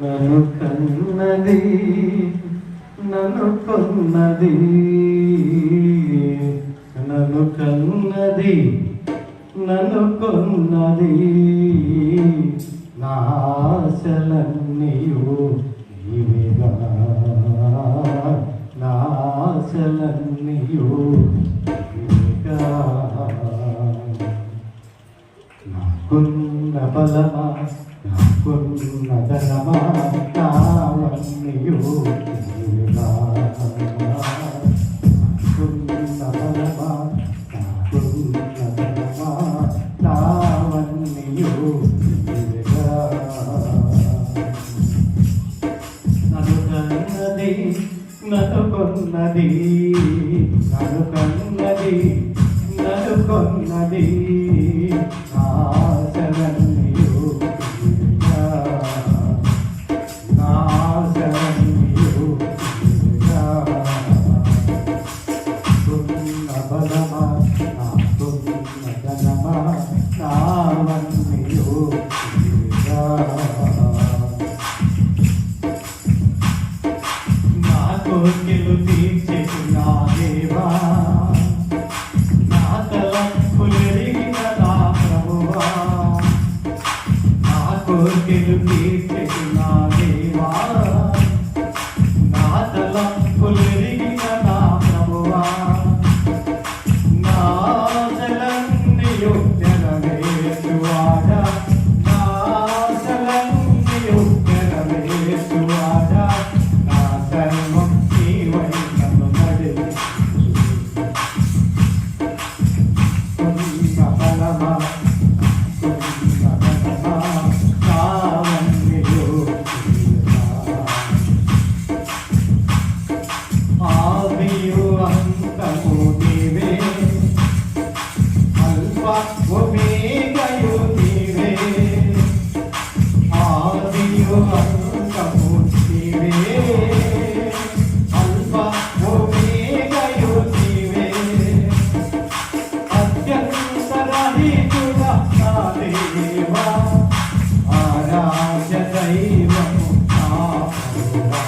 నన్ను కన్నది నన్ను కొన్నది నన్ను కన్నది నన్ను కొన్నది నా ఆశలన్నీయు నీవేగా నా ఆశలన్నీయు నీవేగా నాకున్న బలమా నాకున్న ధనమా నావన్నీయు నీవేగా నాకున్న బలమా నాకున్న ధనమా నావన్నీయు నీవేగా నన్ను కన్నది నన్ను కొన్నది నన్ను కన్నది నన్ను కొన్నది కోర్కెలు తీర్చెను నా దేవా నా తలంపులెరిగిన నా ప్రభువా నా కోర్కెలు తీర్చెను నా దేవా నా తలంపులెరిగిన నా ప్రభువా నా ఆశలన్నీయు నెరవేర్చువాడా నా ఆశలన్నీయు నెరవేర్చువాడా నా సర్వం ఆరాధ్య దైవము నా ప్రభువా